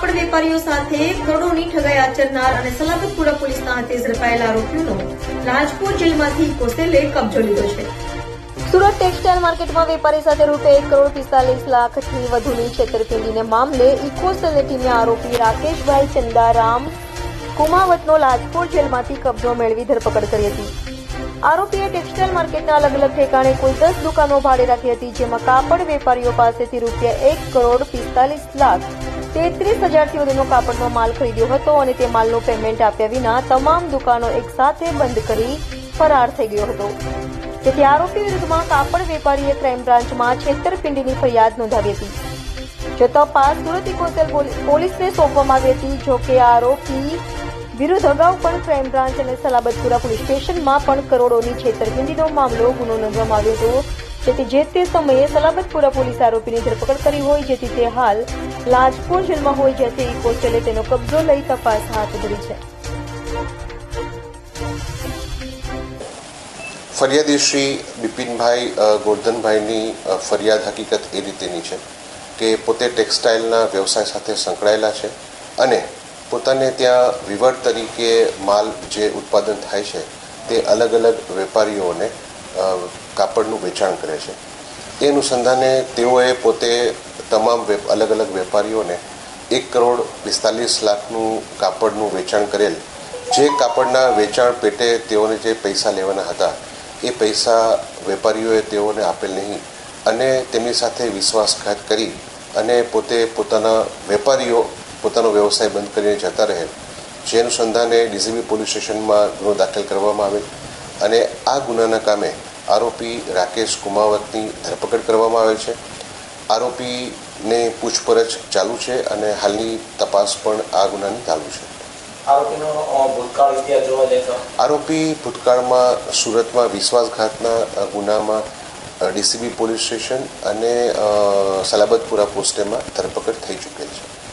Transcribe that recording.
કાપડ વેપારીઓ સાથે કરોડોની ઠગાઈ આચરનાર અને સલાબતપુરા પોલીસના હાથે ઝડપાયેલા આરોપીઓનો રાજકોટ જેલમાંથી ઇકોસેલે કબજો લીધો છે। સુરત ટેક્સટાઇલ માર્કેટમાં વેપારી સાથે ₹1,45,00,000થી વધુની છેતરપિંડીને મામલે ઇકોસેલની ટીમે આરોપી રાકેશભાઈ ચંદારામ કુમાવતનો રાજકોટ જેલમાંથી કબજો મેળવી ધરપકડ કરી હતી। આરોપીએ ટેક્સટાઇલ માર્કેટના અલગ અલગ ઠેકાણે કુલ 10 દુકાનો ભાડે રાખી હતી, જેમાં કાપડ વેપારીઓ પાસેથી ₹1,45,33,000થી વધુનો કાપડનો માલ ખરીદ્યો હતો અને તે માલનું પેમેન્ટ આપ્યા વિના તમામ દુકાનો એકસાથે બંધ કરી ફરાર થઈ ગયો હતો। તેથી આરોપી વિરુદ્ધમાં કાપડ વેપારીએ ક્રાઇમ બ્રાન્ચમાં છેતરપિંડીની ફરિયાદ નોંધાવી હતી, જો તપાસ સુરત ઇકોસેલ પોલીસને સોંપવામાં આવી હતી। જો કે આરોપી વિરુદ્ધ અગાઉ પણ ક્રાઇમ બ્રાન્ચ અને સલાબતપુરા પોલીસ સ્ટેશનમાં પણ કરોડોની છેતરપિંડીનો ગુનો નોંધવામાં આવ્યો હતો, જેથી જે તે સમયે સલાબતપુરા પોલીસે આરોપીની ધરપકડ કરી હોય, જેથી તે હાલ રાજકોટ જેલમાં હોય, જેથી ઇકોસેલે તેનો કબજો લઈ તપાસ હાથ ધરી છે। ફરિયાદી શ્રી બિપિનભાઈ ગોરધનભાઈની ફરિયાદ હકીકત એ રીતેની છે કે પોતે ટેક્સટાઇલના વ્યવસાય સાથે સંકળાયેલા છે અને પોતાને ત્યાં વિવર તરીકે માલ જે ઉત્પાદન થાય છે તે અલગ અલગ વેપારીઓને કાપડનું વેચાણ કરે છે। એ અનુસંધાને તેઓએ પોતે તમામ અલગ અલગ વેપારીઓને ₹1,45,00,000નું કાપડનું વેચાણ કરેલ, જે કાપડના વેચાણ પેટે તેઓને જે પૈસા લેવાના હતા એ પૈસા વેપારીઓએ તેઓને આપેલ નહીં અને તેમની સાથે વિશ્વાસઘાત કરી અને પોતે પોતાનો વ્યવસાય બંધ કરીને જતા રહેલ, જે અનુસંધાને ડીસીબી પોલીસ સ્ટેશનમાં ગુનો દાખલ કરવામાં આવેલ અને આ ગુનાના કામે આરોપી રાકેશ કુમાવતની ધરપકડ કરવામાં આવેલ છે। આરોપીને પૂછપરછ ચાલુ છે અને હાલની તપાસ પણ આ ગુનાની ચાલુ છે। આરોપી ભૂતકાળમાં સુરતમાં વિશ્વાસઘાતના ગુનામાં ડીસીબી પોલીસ સ્ટેશન અને સલાબતપુરા પોસ્ટેમાં ધરપકડ થઈ ચૂકેલ છે।